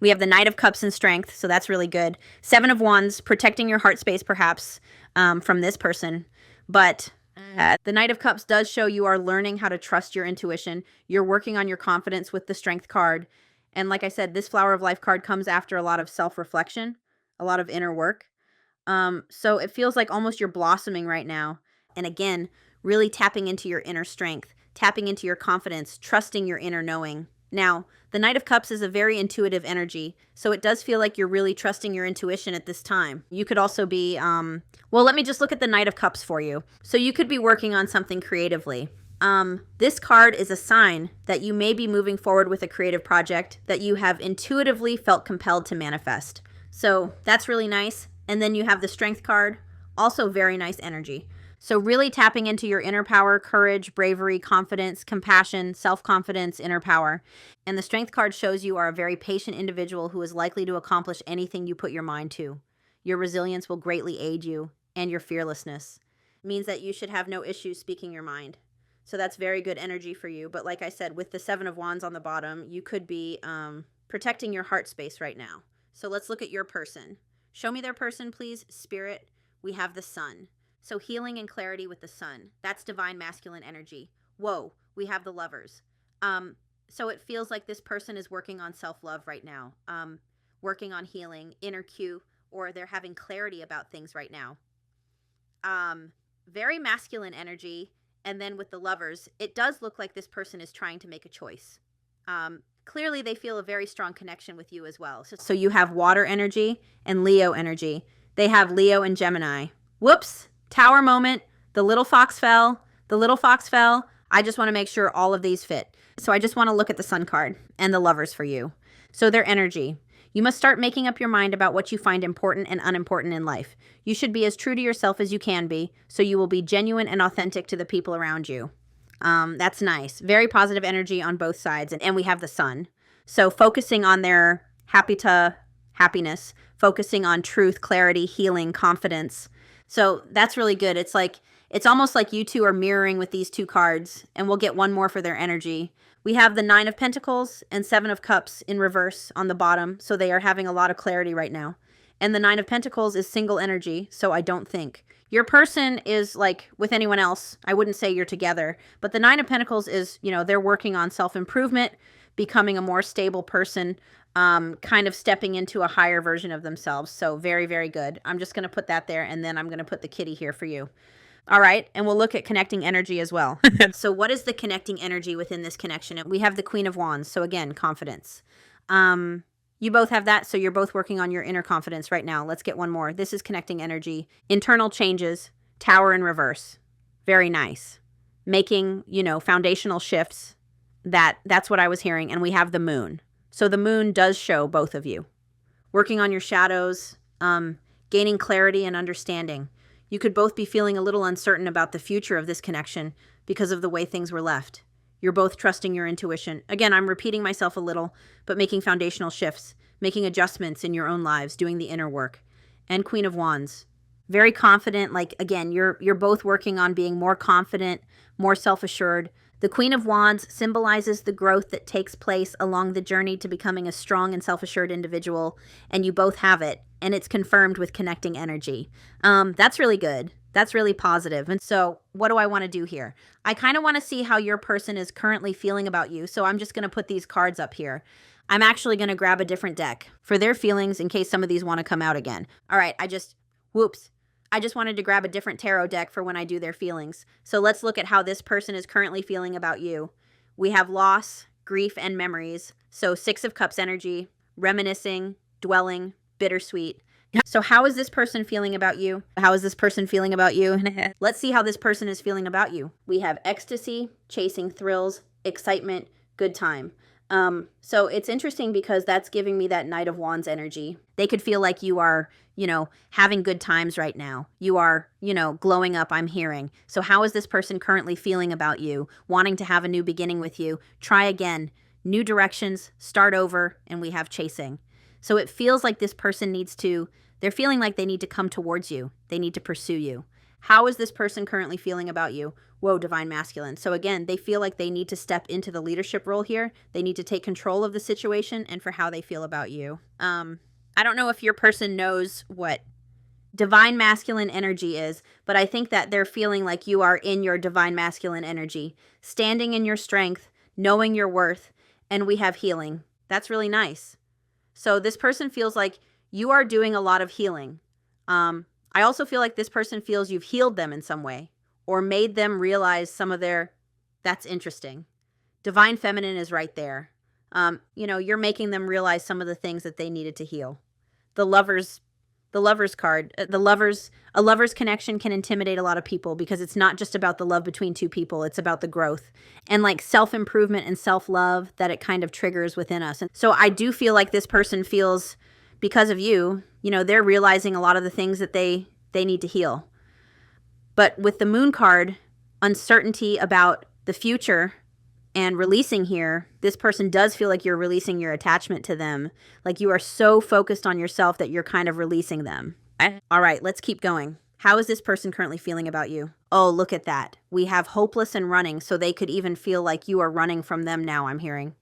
We have the Knight of Cups and Strength, so that's really good. Seven of Wands, protecting your heart space perhaps from this person. But the Knight of Cups does show you are learning how to trust your intuition. You're working on your confidence with the Strength card. And like I said, this Flower of Life card comes after a lot of self-reflection, a lot of inner work. So it feels like almost you're blossoming right now. And again, really tapping into your inner strength, tapping into your confidence, trusting your inner knowing. Now, the Knight of Cups is a very intuitive energy, so it does feel like you're really trusting your intuition at this time. You could also be, well, let me just look at the Knight of Cups for you. So you could be working on something creatively. This card is a sign that you may be moving forward with a creative project that you have intuitively felt compelled to manifest. So that's really nice. And then you have the Strength card, also very nice energy. So really tapping into your inner power, courage, bravery, confidence, compassion, self-confidence, inner power. And the Strength card shows you are a very patient individual who is likely to accomplish anything you put your mind to. Your resilience will greatly aid you, and your fearlessness. It means that you should have no issues speaking your mind. So that's very good energy for you. But like I said, with the Seven of Wands on the bottom, you could be protecting your heart space right now. So let's look at your person. Show me their person, please. Spirit, we have the Sun. So healing and clarity with the Sun. That's divine masculine energy. Whoa, we have the Lovers. So it feels like this person is working on self-love right now, working on healing, inner Q, or they're having clarity about things right now. Very masculine energy. And then with the Lovers, it does look like this person is trying to make a choice. Clearly, they feel a very strong connection with you as well. So you have water energy and Leo energy. They have Leo and Gemini. Whoops. Tower moment. The little fox fell. The little fox fell. I just want to make sure all of these fit. So I just want to look at the Sun card and the Lovers for you. So their energy. You must start making up your mind about what you find important and unimportant in life. You should be as true to yourself as you can be, so you will be genuine and authentic to the people around you. That's nice. Very positive energy on both sides. And we have the Sun. So focusing on their happiness, focusing on truth, clarity, healing, confidence. So that's really good. It's almost like you two are mirroring with these two cards, and we'll get one more for their energy. We have the Nine of Pentacles and Seven of Cups in reverse on the bottom. So they are having a lot of clarity right now. And the Nine of Pentacles is single energy. So I don't think your person is like with anyone else. I wouldn't say you're together, but the Nine of Pentacles is, they're working on self-improvement, becoming a more stable person, kind of stepping into a higher version of themselves. So very, very good. I'm just going to put that there, and then I'm going to put the kitty here for you. All right, and we'll look at connecting energy as well. So what is the connecting energy within this connection? We have the Queen of Wands. So again, confidence. You both have that, so you're both working on your inner confidence right now. Let's get one more. This is connecting energy. Internal changes, Tower in reverse. Very nice. Making, foundational shifts. That's what I was hearing. And we have the Moon. So the Moon does show both of you. Working on your shadows, gaining clarity and understanding. You could both be feeling a little uncertain about the future of this connection because of the way things were left. You're both trusting your intuition. Again, I'm repeating myself a little, but making foundational shifts, making adjustments in your own lives, doing the inner work. And Queen of Wands. Very confident. Like, again, you're both working on being more confident, more self-assured. The Queen of Wands symbolizes the growth that takes place along the journey to becoming a strong and self-assured individual, and you both have it, and it's confirmed with connecting energy. That's really good. That's really positive. And so what do I want to do here? I kind of want to see how your person is currently feeling about you, so I'm just going to put these cards up here. I'm actually going to grab a different deck for their feelings in case some of these want to come out again. All right, I just wanted to grab a different tarot deck for when I do their feelings. So let's look at how this person is currently feeling about you. We have loss, grief, and memories. So Six of Cups energy, reminiscing, dwelling, bittersweet. So how is this person feeling about you? How is this person feeling about you? Let's see how this person is feeling about you. We have ecstasy, chasing thrills, excitement, good time. So it's interesting because that's giving me that Knight of Wands energy. They could feel like you are, having good times right now. You are, glowing up, I'm hearing. So how is this person currently feeling about you? Wanting to have a new beginning with you. Try again. New directions, start over, and we have chasing. So it feels like this person they're feeling like they need to come towards you. They need to pursue you. How is this person currently feeling about you? Whoa, divine masculine. So again, they feel like they need to step into the leadership role here. They need to take control of the situation and for how they feel about you. I don't know if your person knows what divine masculine energy is, but I think that they're feeling like you are in your divine masculine energy, standing in your strength, knowing your worth, and we have healing. That's really nice. So this person feels like you are doing a lot of healing. I also feel like this person feels you've healed them in some way or made them realize some of their, that's interesting. Divine feminine is right there. You're making them realize some of the things that they needed to heal. The lover's card, a lover's connection can intimidate a lot of people because it's not just about the love between two people. It's about the growth and like self-improvement and self-love that it kind of triggers within us. And so I do feel like this person feels, because of you, they're realizing a lot of the things that they need to heal. But with the moon card, uncertainty about the future and releasing here, this person does feel like you're releasing your attachment to them. Like you are so focused on yourself that you're kind of releasing them. All right, let's keep going. How is this person currently feeling about you? Oh, look at that. We have hopeless and running, so they could even feel like you are running from them now, I'm hearing.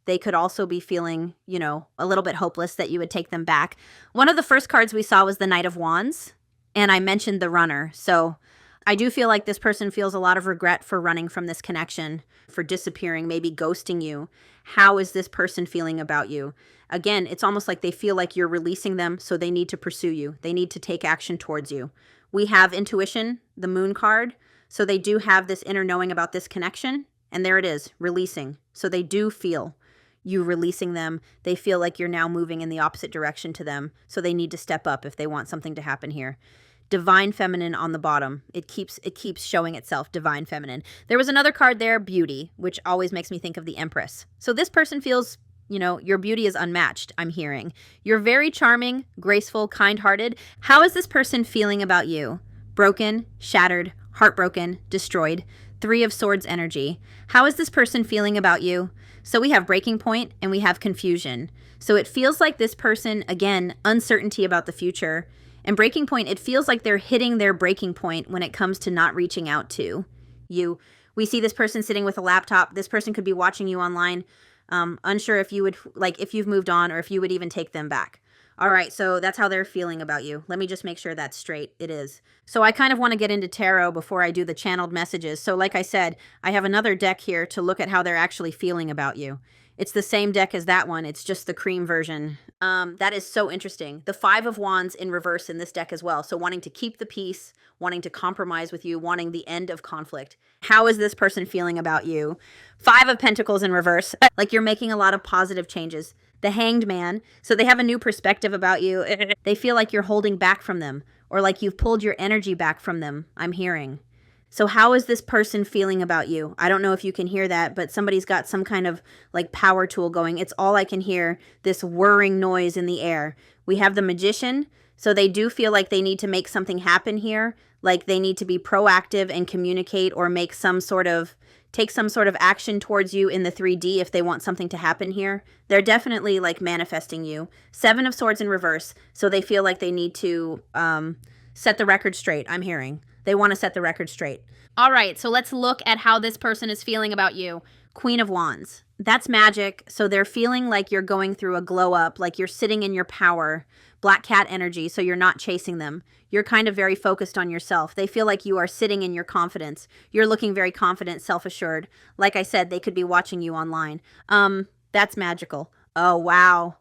They could also be feeling, a little bit hopeless that you would take them back. One of the first cards we saw was the Knight of Wands, and I mentioned the runner. So I do feel like this person feels a lot of regret for running from this connection, for disappearing, maybe ghosting you. How is this person feeling about you? Again, it's almost like they feel like you're releasing them, so they need to pursue you. They need to take action towards you. We have intuition, the moon card, so they do have this inner knowing about this connection, and there it is, releasing. So they do feel you releasing them. They feel like you're now moving in the opposite direction to them, so they need to step up if they want something to happen here. Divine feminine on the bottom. It keeps showing itself, divine feminine. There was another card there, beauty, which always makes me think of the Empress. So this person feels, your beauty is unmatched, I'm hearing. You're very charming, graceful, kind-hearted. How is this person feeling about you? Broken, shattered, heartbroken, destroyed. 3 of Swords energy. How is this person feeling about you? So we have breaking point and we have confusion. So it feels like this person, again, uncertainty about the future. And breaking point, it feels like they're hitting their breaking point when it comes to not reaching out to you. We see this person sitting with a laptop. This person could be watching you online. Unsure if you would, if you've moved on or if you would even take them back. All right, so that's how they're feeling about you. Let me just make sure that's straight. It is. So I kind of want to get into tarot before I do the channeled messages. So like I said, I have another deck here to look at how they're actually feeling about you. It's the same deck as that one. It's just the cream version. That is so interesting. The 5 of Wands in reverse in this deck as well. So wanting to keep the peace, wanting to compromise with you, wanting the end of conflict. How is this person feeling about you? 5 of Pentacles in reverse. Like you're making a lot of positive changes. The Hanged Man. So they have a new perspective about you. They feel like you're holding back from them or like you've pulled your energy back from them, I'm hearing. So how is this person feeling about you? I don't know if you can hear that, but somebody's got some kind of like power tool going. It's all I can hear, this whirring noise in the air. We have the Magician. So they do feel like they need to make something happen here. Like they need to be proactive and communicate or make take some sort of action towards you in the 3D if they want something to happen here. They're definitely like manifesting you. 7 of Swords in reverse. So they feel like they need to set the record straight, I'm hearing. They want to set the record straight. All right, so let's look at how this person is feeling about you. Queen of Wands. That's magic. So they're feeling like you're going through a glow up, like you're sitting in your power. Black cat energy, so you're not chasing them. You're kind of very focused on yourself. They feel like you are sitting in your confidence. You're looking very confident, self-assured. Like I said, they could be watching you online. That's magical. Oh, wow.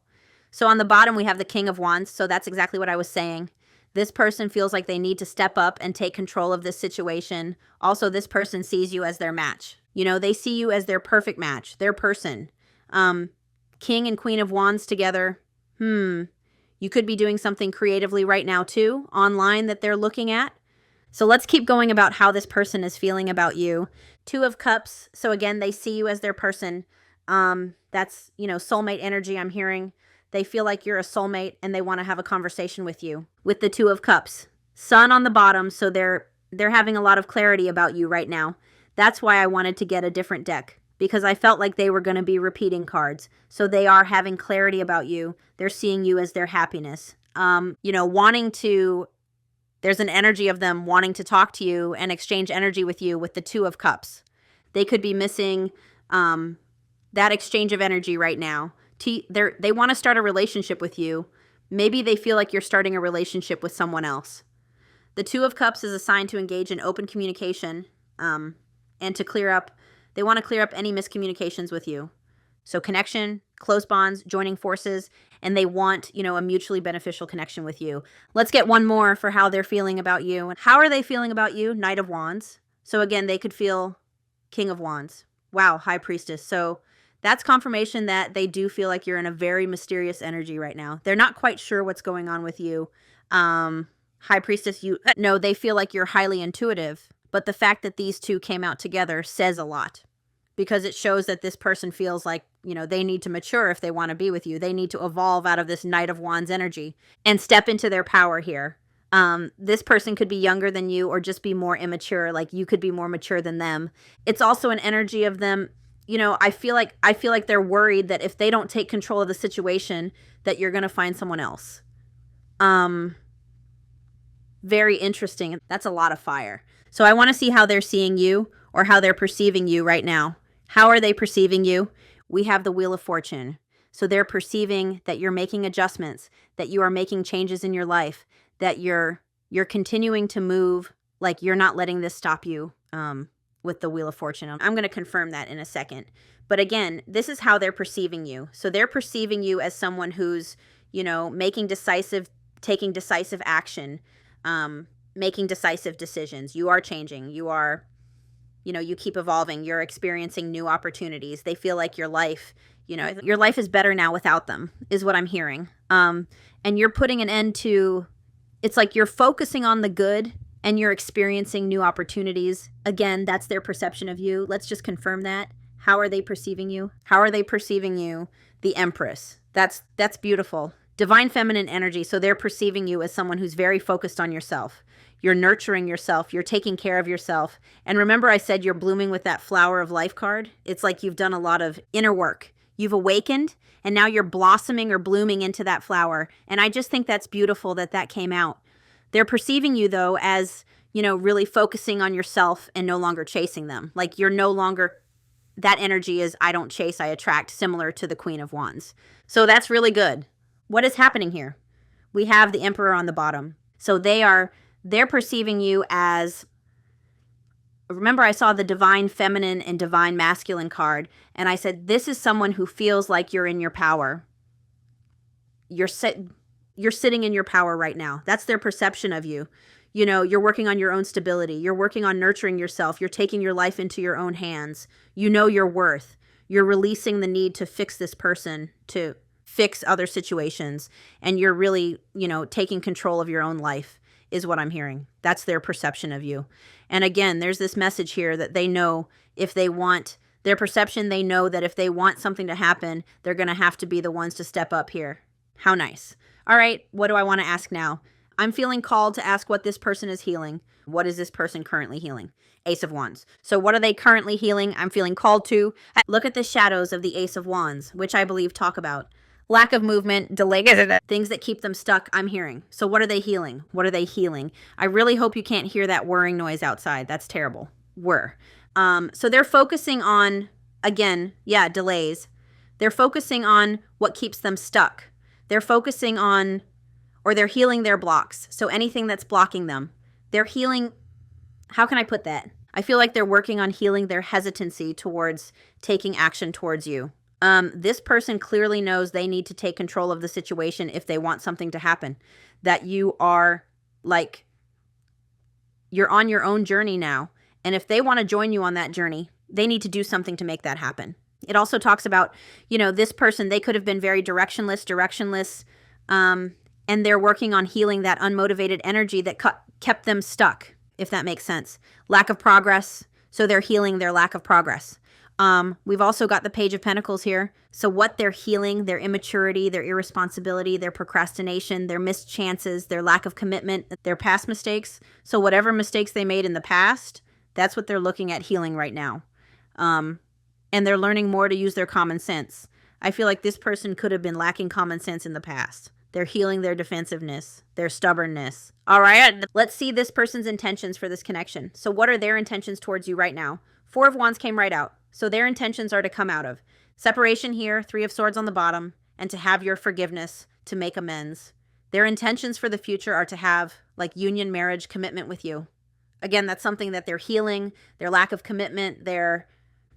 So on the bottom, we have the King of Wands. So that's exactly what I was saying. This person feels like they need to step up and take control of this situation. Also, this person sees you as their match. They see you as their perfect match, their person. King and Queen of Wands together. You could be doing something creatively right now too, online that they're looking at. So let's keep going about how this person is feeling about you. 2 of Cups. So again, they see you as their person. That's, soulmate energy I'm hearing. They feel like you're a soulmate and they want to have a conversation with you. With the 2 of Cups. Sun on the bottom, so they're having a lot of clarity about you right now. That's why I wanted to get a different deck, because I felt like they were going to be repeating cards. So they are having clarity about you. They're seeing you as their happiness. Wanting to There's an energy of them wanting to talk to you and exchange energy with you with the Two of Cups. They could be missing that exchange of energy right now. They want to start a relationship with you. Maybe they feel like you're starting a relationship with someone else. The Two of Cups is a sign to engage in open communication and to clear up. They want to clear up any miscommunications with you. So connection, close bonds, joining forces, and they want, a mutually beneficial connection with you. Let's get one more for how they're feeling about you. How are they feeling about you? Knight of Wands. So again, they could feel King of Wands. Wow, High Priestess. So that's confirmation that they do feel like you're in a very mysterious energy right now. They're not quite sure what's going on with you. High Priestess, they feel like you're highly intuitive, but the fact that these two came out together says a lot, because it shows that this person feels like, they need to mature if they want to be with you. They need to evolve out of this Knight of Wands energy and step into their power here. This person could be younger than you or just be more immature. Like you could be more mature than them. It's also an energy of them. I feel like they're worried that if they don't take control of the situation, that you're going to find someone else. Very interesting. That's a lot of fire. So I want to see how they're seeing you or how they're perceiving you right now. How are they perceiving you? We have the Wheel of Fortune. So they're perceiving that you're making adjustments, that you are making changes in your life, that you're continuing to move, like you're not letting this stop you with the Wheel of Fortune. I'm going to confirm that in a second. But again, this is how they're perceiving you. So they're perceiving you as someone who's, taking decisive action, making decisive decisions. You are changing. You are, you keep evolving. You're experiencing new opportunities. They feel like your life is better now without them, is what I'm hearing. And you're putting an end to, it's like you're focusing on the good and you're experiencing new opportunities. Again, that's their perception of you. Let's just confirm that. How are they perceiving you? How are they perceiving you? The Empress. That's beautiful. Divine feminine energy. So they're perceiving you as someone who's very focused on yourself. You're nurturing yourself. You're taking care of yourself. And remember I said you're blooming with that Flower of Life card? It's like you've done a lot of inner work. You've awakened and now you're blossoming or blooming into that flower. And I just think that's beautiful that came out. They're perceiving you though as, really focusing on yourself and no longer chasing them. Like you're no longer, that energy is I don't chase, I attract, similar to the Queen of Wands. So that's really good. What is happening here? We have the Emperor on the bottom. So they're perceiving you as, remember I saw the Divine Feminine and Divine Masculine card, and I said, this is someone who feels like you're in your power. You're sitting in your power right now. That's their perception of you. You're working on your own stability. You're working on nurturing yourself. You're taking your life into your own hands. You know your worth. You're releasing the need to fix this person, to fix other situations, and you're really, taking control of your own life is what I'm hearing. That's their perception of you. And again, there's this message here that they know if they want their perception, they know that if they want something to happen, they're going to have to be the ones to step up here. How nice. All right, what do I want to ask now? I'm feeling called to ask what this person is healing. What is this person currently healing? Ace of Wands. So what are they currently healing? I'm feeling called to look at the shadows of the Ace of Wands, which I believe talk about lack of movement, delay, things that keep them stuck, I'm hearing. So what are they healing? What are they healing? I really hope you can't hear that whirring noise outside. That's terrible. Whir. So they're focusing on, again, delays. They're focusing on what keeps them stuck. They're focusing on, or they're healing their blocks. So anything that's blocking them. They're healing, how can I put that? I feel like they're working on healing their hesitancy towards taking action towards you. This person clearly knows they need to take control of the situation if they want something to happen. That you are you're on your own journey now. And if they want to join you on that journey, they need to do something to make that happen. It also talks about, this person, they could have been very directionless, and they're working on healing that unmotivated energy that kept them stuck, if that makes sense. Lack of progress. So they're healing their lack of progress. We've also got the Page of Pentacles here. So what they're healing, their immaturity, their irresponsibility, their procrastination, their missed chances, their lack of commitment, their past mistakes. So whatever mistakes they made in the past, that's what they're looking at healing right now. And they're learning more to use their common sense. I feel like this person could have been lacking common sense in the past. They're healing their defensiveness, their stubbornness. All right, let's see this person's intentions for this connection. So what are their intentions towards you right now? Four of Wands came right out. So their intentions are to come out of separation here, Three of Swords on the bottom, and to have your forgiveness, to make amends. Their intentions for the future are to have like union, marriage, commitment with you. Again, that's something that they're healing, their lack of commitment, their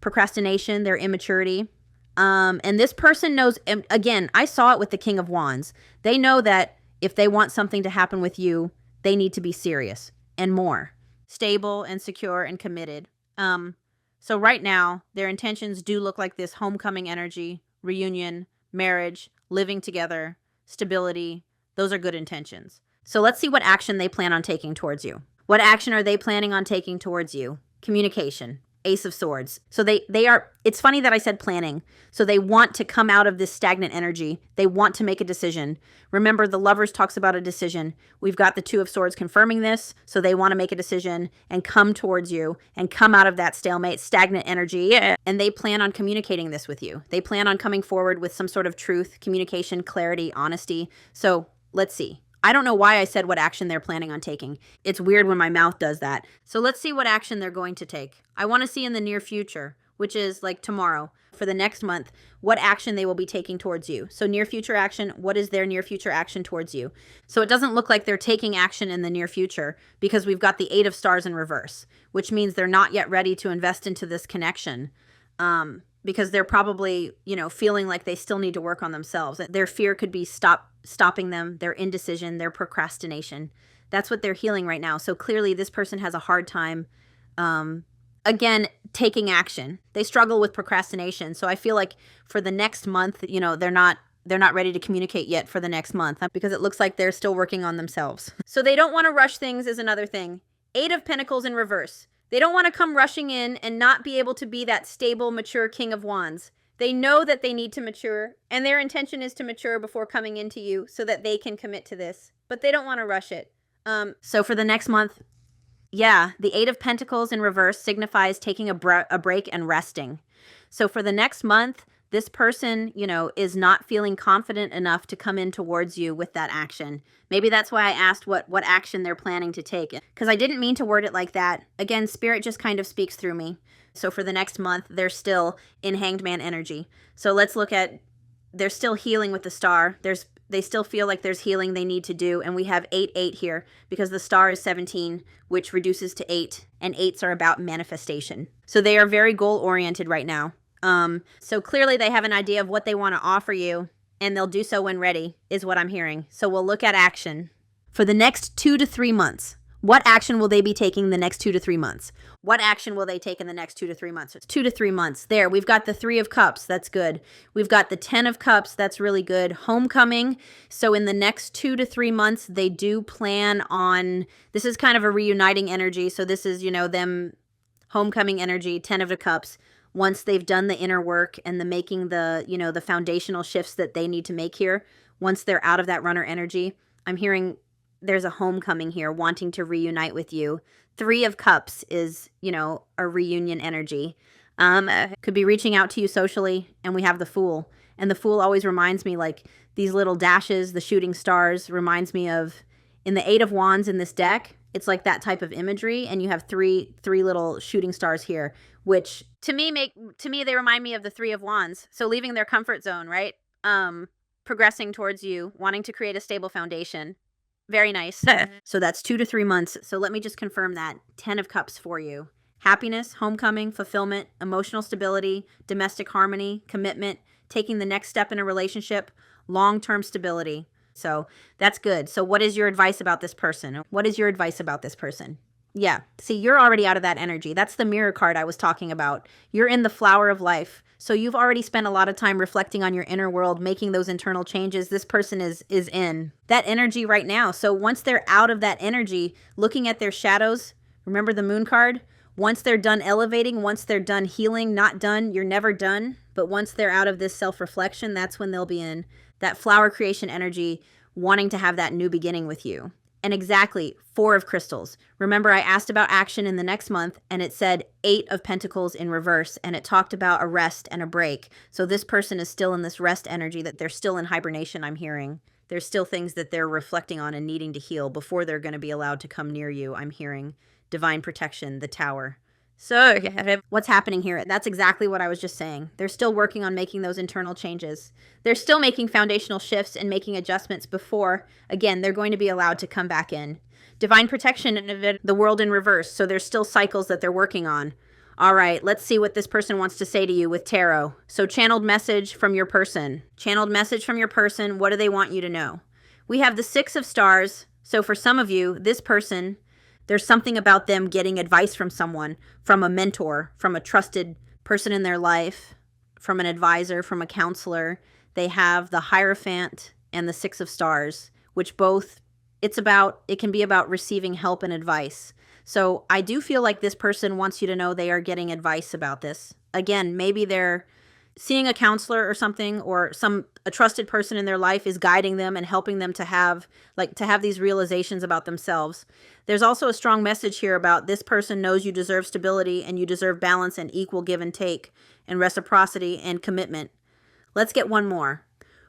procrastination, their immaturity. And this person knows, again, I saw it with the King of Wands. They know that if they want something to happen with you, they need to be serious and more stable and secure and committed. So right now, their intentions do look like this: homecoming energy, reunion, marriage, living together, stability. Those are good intentions. So let's see what action they plan on taking towards you. What action are they planning on taking towards you? Communication. Ace of Swords. So they are, it's funny that I said planning. So they want to come out of this stagnant energy. They want to make a decision. Remember, the Lovers talks about a decision. We've got the Two of Swords confirming this. So they want to make a decision and come towards you and come out of that stalemate, stagnant energy. And they plan on communicating this with you. They plan on coming forward with some sort of truth, communication, clarity, honesty. So let's see. I don't know why I said what action they're planning on taking. It's weird when my mouth does that. So let's see what action they're going to take. I want to see in the near future, which is like tomorrow, for the next month, what action they will be taking towards you. So near future action, what is their near future action towards you? So it doesn't look like they're taking action in the near future because we've got the Eight of Stars in reverse, which means they're not yet ready to invest into this connection. Because they're probably, feeling like they still need to work on themselves. Their fear could be stopping them, their indecision, their procrastination. That's what they're healing right now. So clearly this person has a hard time, again, taking action. They struggle with procrastination. So I feel like for the next month, they're not ready to communicate yet for the next month because it looks like they're still working on themselves. So they don't want to rush things is another thing. Eight of Pentacles in reverse. They don't want to come rushing in and not be able to be that stable, mature King of Wands. They know that they need to mature, and their intention is to mature before coming into you so that they can commit to this. But they don't want to rush it. So for the next month, the Eight of Pentacles in reverse signifies taking a break and resting. So for the next month, this person, is not feeling confident enough to come in towards you with that action. Maybe that's why I asked what action they're planning to take, because I didn't mean to word it like that. Again, Spirit just kind of speaks through me. So for the next month, they're still in Hanged Man energy. So let's look at, they're still healing with the Star. They still feel like there's healing they need to do. And we have 8-8 here because the Star is 17, which reduces to 8. And 8s are about manifestation. So they are very goal-oriented right now. So clearly they have an idea of what they want to offer you, and they'll do so when ready, is what I'm hearing. So we'll look at action. For the next 2 to 3 months, what action will they be taking the next 2 to 3 months? What action will they take in the next 2 to 3 months? It's 2 to 3 months. There, we've got the Three of Cups. That's good. We've got the 10 of Cups. That's really good. Homecoming. So in the next 2 to 3 months, they do plan on, this is kind of a reuniting energy. So this is, them homecoming energy, 10 of the Cups. Once they've done the inner work and the making the foundational shifts that they need to make here, once they're out of that runner energy, I'm hearing there's a homecoming here, wanting to reunite with you. Three of Cups is, a reunion energy. Could be reaching out to you socially, and we have the Fool. And the Fool always reminds me, like, these little dashes, the shooting stars, reminds me of, in the Eight of Wands in this deck, it's like that type of imagery, and you have three little shooting stars here, which to me they remind me of the Three of Wands. So leaving their comfort zone, right? Progressing towards you, wanting to create a stable foundation. Very nice. So that's 2 to 3 months. So let me just confirm that. 10 of Cups for you. Happiness, homecoming, fulfillment, emotional stability, domestic harmony, commitment, taking the next step in a relationship, long-term stability. So that's good. So what is your advice about this person? What is your advice about this person? Yeah. See, you're already out of that energy. That's the Mirror card I was talking about. You're in the flower of life. So you've already spent a lot of time reflecting on your inner world, making those internal changes. This person is in that energy right now. So once they're out of that energy, looking at their shadows, remember the Moon card? Once they're done elevating, once they're done healing, not done, you're never done. But once they're out of this self-reflection, that's when they'll be in that flower creation energy, wanting to have that new beginning with you. And exactly, 4 of Crystals. Remember, I asked about action in the next month, and it said 8 of Pentacles in reverse, and it talked about a rest and a break. So this person is still in this rest energy, that they're still in hibernation, I'm hearing. There's still things that they're reflecting on and needing to heal before they're going to be allowed to come near you. I'm hearing divine protection, the Tower. So what's happening here? That's exactly what I was just saying. They're still working on making those internal changes. They're still making foundational shifts and making adjustments before, again, they're going to be allowed to come back in. Divine protection and the world in reverse. So there's still cycles that they're working on. All right, let's see what this person wants to say to you with tarot. So channeled message from your person. Channeled message from your person. What do they want you to know? We have the Six of Stars. So for some of you, this person, there's something about them getting advice from someone, from a mentor, from a trusted person in their life, from an advisor, from a counselor. They have the Hierophant and the Six of Stars, which both, it can be about receiving help and advice. So I do feel like this person wants you to know they are getting advice about this. Again, maybe they're seeing a counselor or something, or a trusted person in their life is guiding them and helping them to have these realizations about themselves. There's also a strong message here about this person knows you deserve stability and you deserve balance and equal give and take and reciprocity and commitment. Let's get one more.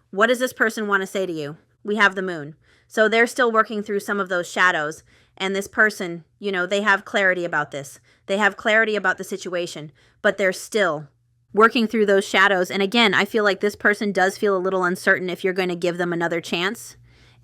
What does this person want to say to you? We have the Moon. So they're still working through some of those shadows. And this person, they have clarity about this. They have clarity about the situation, but they're still working through those shadows. And again, I feel like this person does feel a little uncertain if you're going to give them another chance.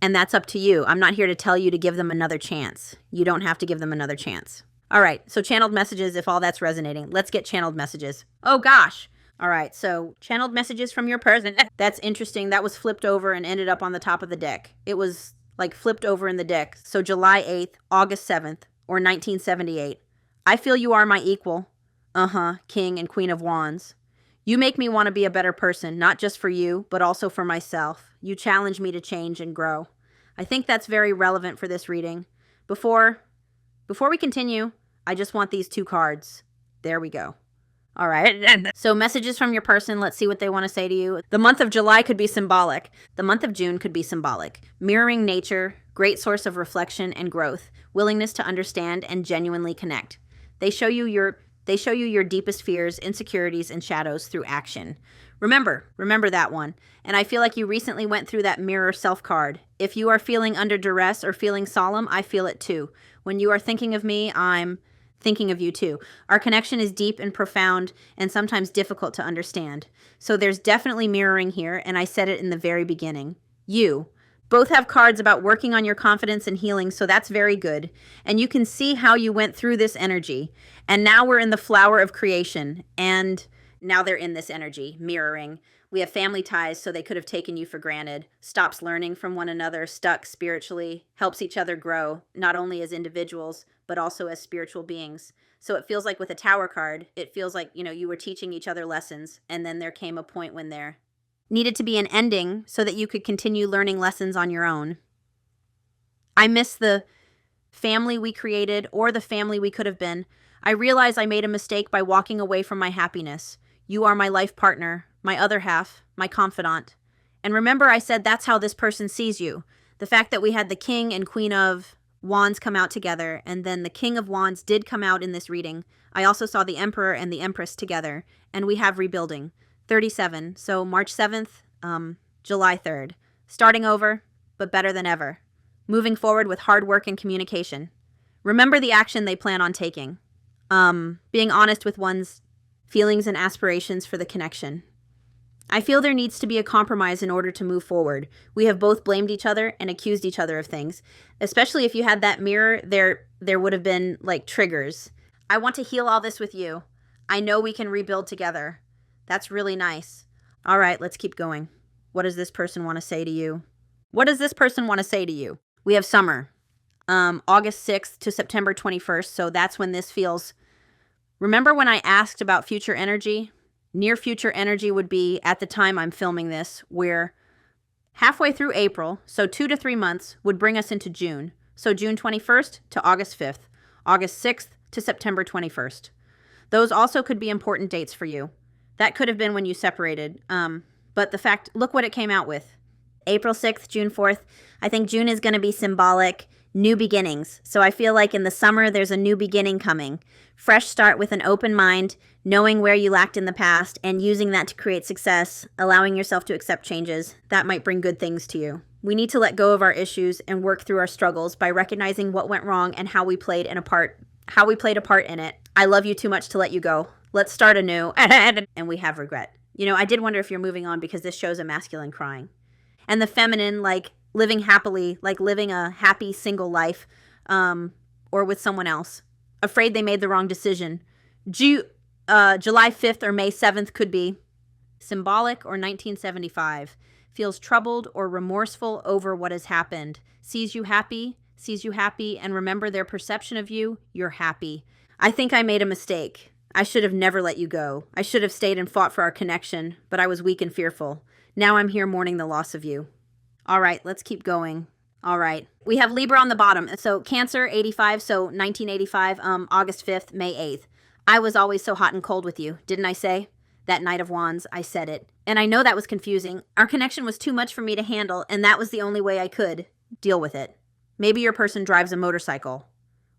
And that's up to you. I'm not here to tell you to give them another chance. You don't have to give them another chance. All right, so channeled messages, if all that's resonating. Let's get channeled messages. Oh gosh. All right, so channeled messages from your person. That's interesting. That was flipped over and ended up on the top of the deck. It was flipped over in the deck. So July 8th, August 7th, or 1978. I feel you are my equal. King and Queen of Wands. You make me want to be a better person, not just for you, but also for myself. You challenge me to change and grow. I think that's very relevant for this reading. Before we continue, I just want these two cards. There we go. All right. So messages from your person. Let's see what they want to say to you. The month of July could be symbolic. The month of June could be symbolic. Mirroring nature, great source of reflection and growth, willingness to understand and genuinely connect. They show you your deepest fears, insecurities, and shadows through action. Remember that one. And I feel like you recently went through that mirror self card. If you are feeling under duress or feeling solemn, I feel it too. When you are thinking of me, I'm thinking of you too. Our connection is deep and profound and sometimes difficult to understand. So there's definitely mirroring here, and I said it in the very beginning. You both have cards about working on your confidence and healing, so that's very good. And you can see how you went through this energy. And now we're in the flower of creation, and now they're in this energy, mirroring. We have family ties, so they could have taken you for granted. Stops learning from one another, stuck spiritually, helps each other grow, not only as individuals, but also as spiritual beings. So it feels like with a Tower card, it feels like, you were teaching each other lessons, and then there came a point when there needed to be an ending so that you could continue learning lessons on your own. I miss the family we created or the family we could have been. I realize I made a mistake by walking away from my happiness. You are my life partner, my other half, my confidant. And remember I said that's how this person sees you. The fact that we had the King and Queen of Wands come out together, and then the King of Wands did come out in this reading. I also saw the Emperor and the Empress together, and we have rebuilding. 37, so March 7th, July 3rd. Starting over, but better than ever. Moving forward with hard work and communication. Remember the action they plan on taking. Being honest with one's feelings and aspirations for the connection. I feel there needs to be a compromise in order to move forward. We have both blamed each other and accused each other of things. Especially if you had that mirror, there would have been triggers. I want to heal all this with you. I know we can rebuild together. That's really nice. All right, let's keep going. What does this person want to say to you? What does this person want to say to you? We have summer. August 6th to September 21st, so that's when this feels. Remember when I asked about future energy? Near future energy would be, at the time I'm filming this, where halfway through April, so 2 to 3 months, would bring us into June. So June 21st to August 5th, August 6th to September 21st. Those also could be important dates for you. That could have been when you separated. But the fact, look what it came out with. April 6th, June 4th. I think June is going to be symbolic. new beginnings. So I feel like in the summer, there's a new beginning coming. Fresh start with an open mind, knowing where you lacked in the past and using that to create success, allowing yourself to accept changes. That might bring good things to you. We need to let go of our issues and work through our struggles by recognizing what went wrong and how we played a part in it. I love you too much to let you go. Let's start anew. And we have regret. You know, I did wonder if you're moving on because this shows a masculine crying. And the feminine, like living happily, like living a happy single life, or with someone else. Afraid they made the wrong decision. July 5th or May 7th could be symbolic, or 1975. Feels troubled or remorseful over what has happened. Sees you happy, and remember their perception of you, you're happy. I think I made a mistake. I should have never let you go. I should have stayed and fought for our connection, but I was weak and fearful. Now I'm here mourning the loss of you. All right, let's keep going. All right. We have Libra on the bottom. So Cancer, 85, so 1985, August 5th, May 8th. I was always so hot and cold with you, didn't I say? That Knight of Wands, I said it. And I know that was confusing. Our connection was too much for me to handle, and that was the only way I could deal with it. Maybe your person drives a motorcycle.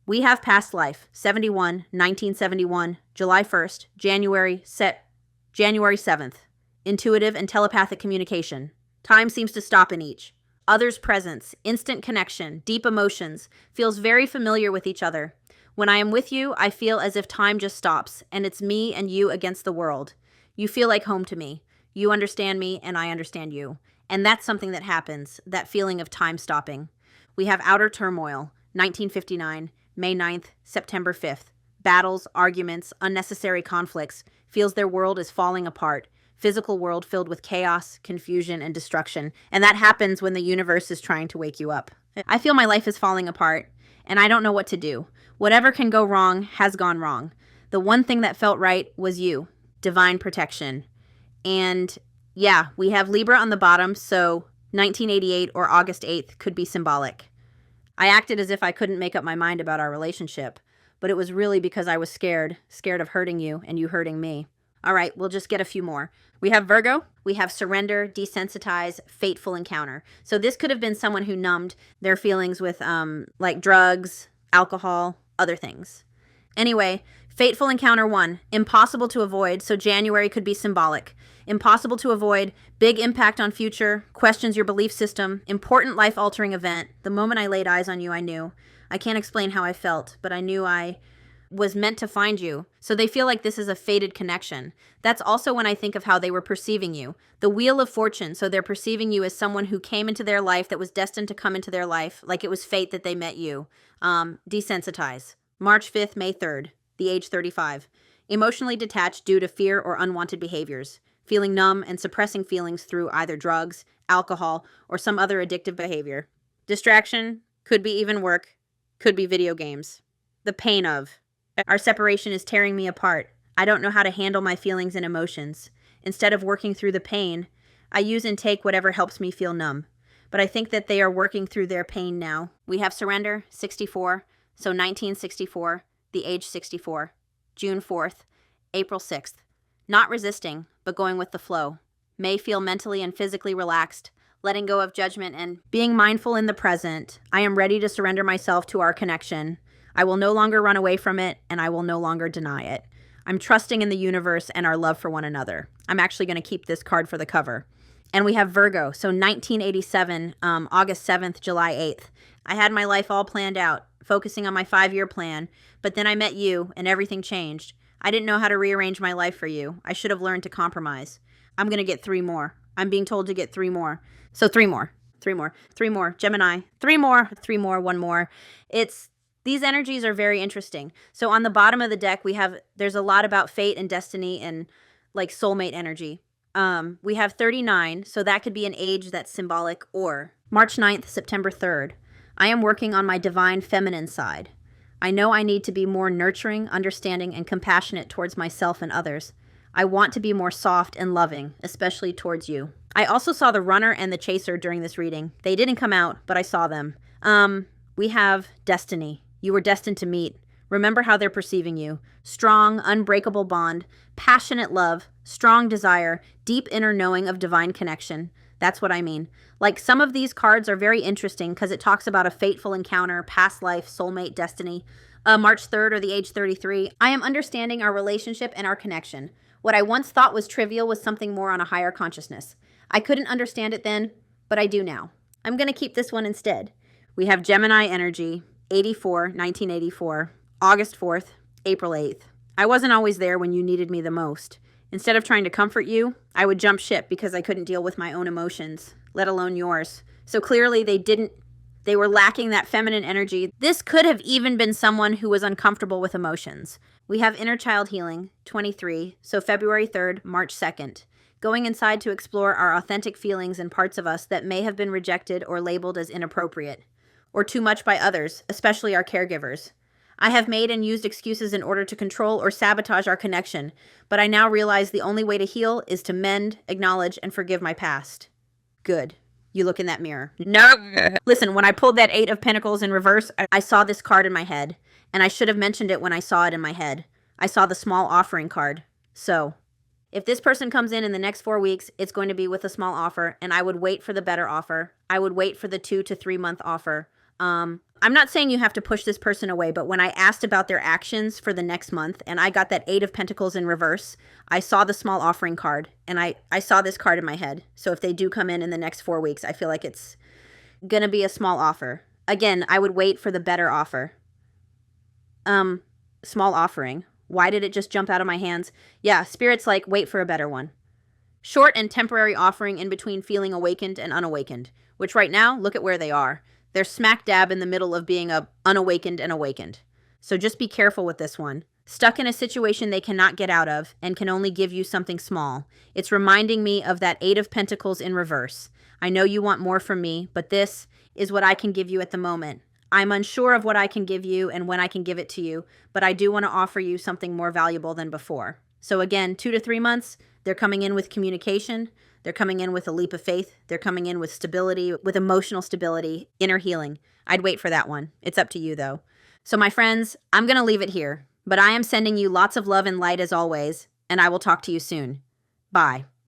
We have past life, 71, 1971, July 1st, January 7th. Intuitive and telepathic communication. Time seems to stop in each. Others' presence, instant connection, deep emotions, feels very familiar with each other. When I am with you, I feel as if time just stops, and it's me and you against the world. You feel like home to me. You understand me, and I understand you. And that's something that happens, that feeling of time stopping. We have outer turmoil, 1959, May 9th, September 5th. Battles, arguments, unnecessary conflicts, feels their world is falling apart. Physical world filled with chaos, confusion, and destruction. And that happens when the universe is trying to wake you up. I feel my life is falling apart, and I don't know what to do. Whatever can go wrong has gone wrong. The one thing that felt right was you. Divine protection. And yeah, we have Libra on the bottom, so 1988 or August 8th could be symbolic. I acted as if I couldn't make up my mind about our relationship, but it was really because I was scared of hurting you and you hurting me. All right, we'll just get a few more. We have Virgo. We have surrender, desensitize, fateful encounter. So this could have been someone who numbed their feelings with like drugs, alcohol, other things. Anyway, fateful encounter 1, impossible to avoid, so January could be symbolic. Impossible to avoid, big impact on future, questions your belief system, important life-altering event. The moment I laid eyes on you, I knew. I can't explain how I felt, but I knew I was meant to find you. So they feel like this is a fated connection. That's also when I think of how they were perceiving you. The Wheel of Fortune, so they're perceiving you as someone who came into their life that was destined to come into their life, like it was fate that they met you. Desensitize. March 5th, May 3rd, the age 35. Emotionally detached due to fear or unwanted behaviors. Feeling numb and suppressing feelings through either drugs, alcohol, or some other addictive behavior. Distraction, could be even work, could be video games. The pain of. Our separation is tearing me apart. I don't know how to handle my feelings and emotions. Instead of working through the pain, I use and take whatever helps me feel numb. But I think that they are working through their pain now. We have surrender, 64, so 1964, the age 64, June 4th, April 6th. Not resisting, but going with the flow. May feel mentally and physically relaxed, letting go of judgment and being mindful in the present. I am ready to surrender myself to our connection. I will no longer run away from it, and I will no longer deny it. I'm trusting in the universe and our love for one another. I'm actually going to keep this card for the cover. And we have Virgo, so 1987, August 7th, July 8th. I had my life all planned out, focusing on my 5-year plan, but then I met you, and everything changed. I didn't know how to rearrange my life for you. I should have learned to compromise. I'm going to get 3 more. I'm being told to get 3 more. So 3 more. Gemini. 3 more, 1 more. These energies are very interesting. So on the bottom of the deck, there's a lot about fate and destiny and like soulmate energy. We have 39, so that could be an age that's symbolic, or March 9th, September 3rd. I am working on my divine feminine side. I know I need to be more nurturing, understanding, and compassionate towards myself and others. I want to be more soft and loving, especially towards you. I also saw the runner and the chaser during this reading. They didn't come out, but I saw them. We have destiny. You were destined to meet. Remember how they're perceiving you. Strong, unbreakable bond, passionate love, strong desire, deep inner knowing of divine connection. That's what I mean. Like, some of these cards are very interesting because it talks about a fateful encounter, past life, soulmate, destiny. March 3rd or the age 33. I am understanding our relationship and our connection. What I once thought was trivial was something more on a higher consciousness. I couldn't understand it then, but I do now. I'm going to keep this one instead. We have Gemini energy, 1984, August 4th, April 8th. I wasn't always there when you needed me the most. Instead of trying to comfort you, I would jump ship because I couldn't deal with my own emotions, let alone yours. So clearly they were lacking that feminine energy. This could have even been someone who was uncomfortable with emotions. We have inner child healing, 23, so February 3rd, March 2nd. Going inside to explore our authentic feelings and parts of us that may have been rejected or labeled as inappropriate, or too much by others, especially our caregivers. I have made and used excuses in order to control or sabotage our connection, but I now realize the only way to heal is to mend, acknowledge, and forgive my past. Good. You look in that mirror. No. Listen, when I pulled that 8 of Pentacles in reverse, I saw this card in my head, and I should have mentioned it when I saw it in my head. I saw the small offering card. So, if this person comes in the next 4 weeks, it's going to be with a small offer, and I would wait for the better offer. I would wait for the 2 to 3 month offer. I'm not saying you have to push this person away, but when I asked about their actions for the next month and I got that 8 of Pentacles in reverse, I saw the small offering card and I saw this card in my head. So if they do come in the next 4 weeks, I feel like it's going to be a small offer. Again, I would wait for the better offer. Small offering. Why did it just jump out of my hands? Yeah, Spirit's like, wait for a better one. Short and temporary offering in between feeling awakened and unawakened, which right now, look at where they are. They're smack dab in the middle of being unawakened and awakened. So just be careful with this one. Stuck in a situation they cannot get out of and can only give you something small. It's reminding me of that 8 of Pentacles in reverse. I know you want more from me, but this is what I can give you at the moment. I'm unsure of what I can give you and when I can give it to you, but I do want to offer you something more valuable than before. So again, 2 to 3 months, they're coming in with communication. They're coming in with a leap of faith. They're coming in with stability, with emotional stability, inner healing. I'd wait for that one. It's up to you, though. So, my friends, I'm going to leave it here. But I am sending you lots of love and light as always, and I will talk to you soon. Bye.